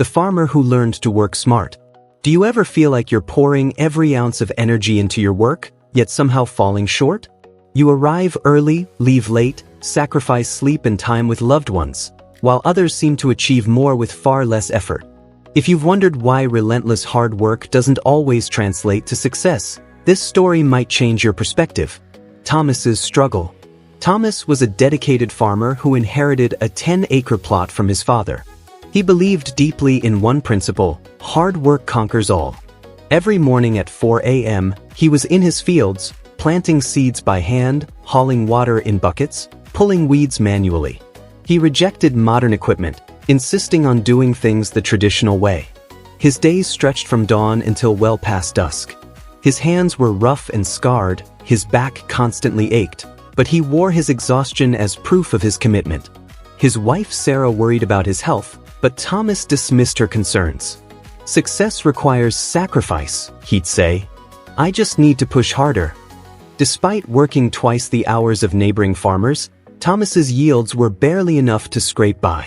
the farmer who learned to work smart. Do you ever feel like you're pouring every ounce of energy into your work, yet somehow falling short? You arrive early, leave late, sacrifice sleep and time with loved ones, while others seem to achieve more with far less effort. If you've wondered why relentless hard work doesn't always translate to success, this story might change your perspective. Thomas's struggle. Thomas was a dedicated farmer who inherited a 10-acre plot from his father. He believed deeply in one principle: hard work conquers all. Every morning at 4 a.m., he was in his fields, planting seeds by hand, hauling water in buckets, pulling weeds manually. He rejected modern equipment, insisting on doing things the traditional way. His days stretched from dawn until well past dusk. His hands were rough and scarred, his back constantly ached, but he wore his exhaustion as proof of his commitment. His wife Sarah worried about his health, but Thomas dismissed her concerns. "Success requires sacrifice," he'd say. "I just need to push harder." Despite working twice the hours of neighboring farmers, Thomas's yields were barely enough to scrape by.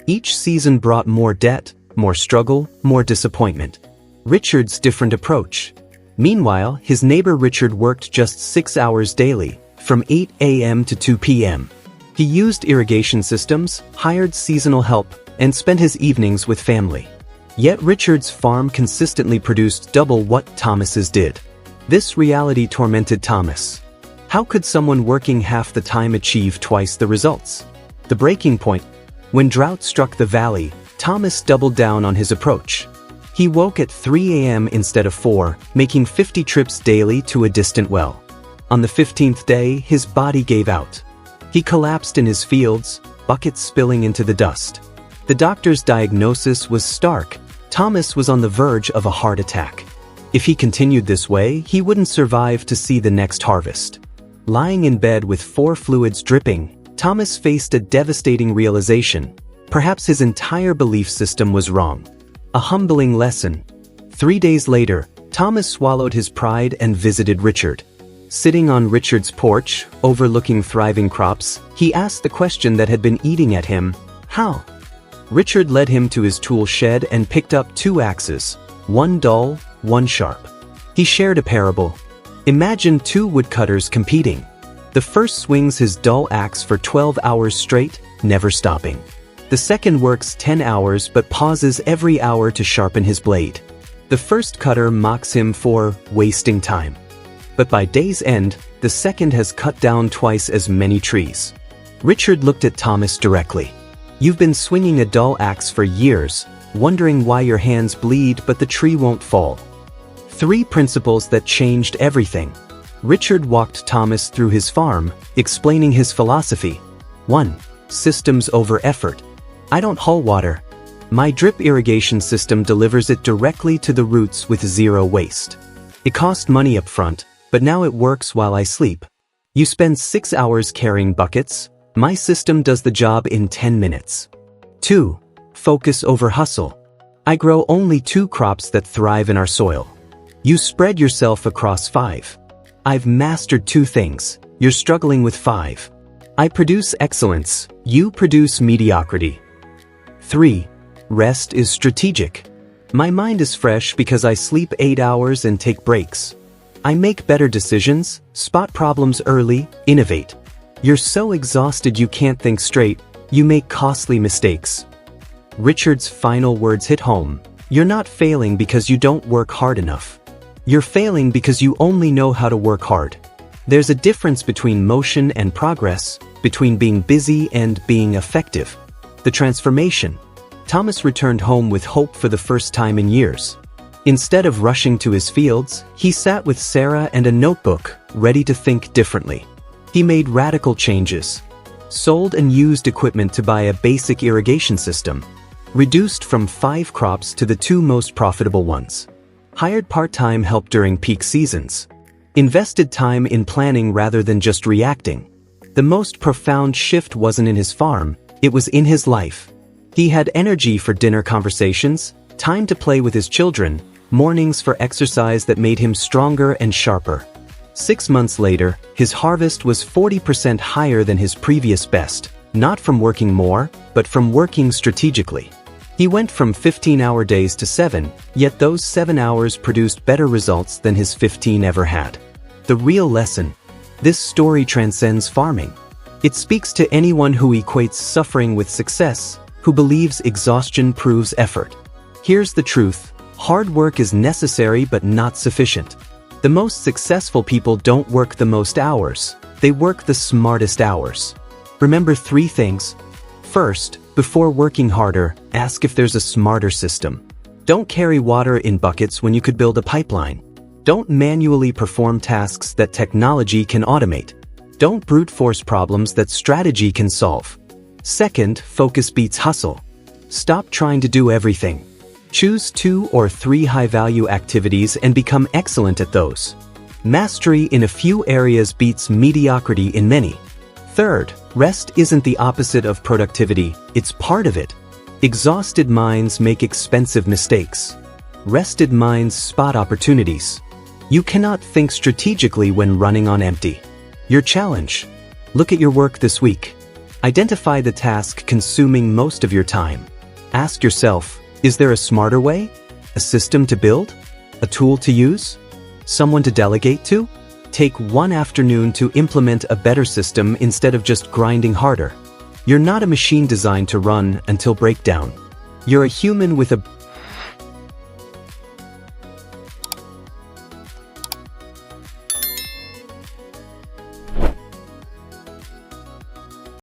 Each season brought more debt, more struggle, more disappointment. Richard's different approach. Meanwhile, his neighbor Richard worked just 6 hours daily, from 8 a.m. to 2 p.m. He used irrigation systems, hired seasonal help, and spent his evenings with family. Yet Richard's farm consistently produced double what Thomas's did. This reality tormented Thomas. How could someone working half the time achieve twice the results? The breaking point. When drought struck the valley, Thomas doubled down on his approach. He woke at 3 a.m. instead of 4, making 50 trips daily to a distant well. On the 15th day, his body gave out. He collapsed in his fields, buckets spilling into the dust. The doctor's diagnosis was stark. Thomas was on the verge of a heart attack. If he continued this way, he wouldn't survive to see the next harvest. Lying in bed with 4 fluids dripping, Thomas faced a devastating realization. Perhaps his entire belief system was wrong. A humbling lesson. 3 days later, Thomas swallowed his pride and visited Richard. Sitting on Richard's porch, overlooking thriving crops, he asked the question that had been eating at him: how? Richard led him to his tool shed and picked up 2 axes, one dull, one sharp. He shared a parable. Imagine 2 woodcutters competing. The first swings his dull axe for 12 hours straight, never stopping. The second works 10 hours but pauses every hour to sharpen his blade. The first cutter mocks him for wasting time. But by day's end, the second has cut down twice as many trees. Richard looked at Thomas directly. "You've been swinging a dull axe for years, wondering why your hands bleed but the tree won't fall." 3 principles that changed everything. Richard walked Thomas through his farm, explaining his philosophy. 1. Systems over effort. "I don't haul water. My drip irrigation system delivers it directly to the roots with 0 waste. It cost money up front, but now it works while I sleep. You spend 6 hours carrying buckets. My system does the job in 10 minutes. 2. Focus over hustle. I grow only 2 crops that thrive in our soil. You spread yourself across 5. I've mastered 2 things. You're struggling with 5. I produce excellence. You produce mediocrity. 3. Rest is strategic. My mind is fresh because I sleep 8 hours and take breaks. I make better decisions, spot problems early, innovate. You're so exhausted you can't think straight. You make costly mistakes." Richard's final words hit home. You're not failing because you don't work hard enough. You're failing because you only know how to work hard. There's a difference between motion and progress, between being busy and being effective. The transformation. Thomas returned home with hope for the first time in years. Instead of rushing to his fields, he sat with Sarah and a notebook, ready to think differently. He made radical changes. Sold and used equipment to buy a basic irrigation system. Reduced from 5 crops to the 2 most profitable ones. Hired part-time help during peak seasons. Invested time in planning rather than just reacting. The most profound shift wasn't in his farm, it was in his life. He had energy for dinner conversations, time to play with his children, mornings for exercise that made him stronger and sharper. 6 months later, his harvest was 40% higher than his previous best, not from working more, but from working strategically. He went from 15-hour days to 7, yet those 7 hours produced better results than his 15 ever had. The real lesson. This story transcends farming. It speaks to anyone who equates suffering with success, who believes exhaustion proves effort. Here's the truth. Hard work is necessary but not sufficient. The most successful people don't work the most hours, they work the smartest hours. Remember 3 things. First, before working harder, ask if there's a smarter system. Don't carry water in buckets when you could build a pipeline. Don't manually perform tasks that technology can automate. Don't brute force problems that strategy can solve. Second, focus beats hustle. Stop trying to do everything. Choose 2 or 3 high-value activities and become excellent at those. Mastery in a few areas beats mediocrity in many. Third, rest isn't the opposite of productivity, it's part of it. Exhausted minds make expensive mistakes. Rested minds spot opportunities. You cannot think strategically when running on empty. Your challenge. Look at your work this week. Identify the task consuming most of your time. Ask yourself, is there a smarter way? A system to build? A tool to use? Someone to delegate to? Take one afternoon to implement a better system instead of just grinding harder. You're not a machine designed to run until breakdown. You're a human with a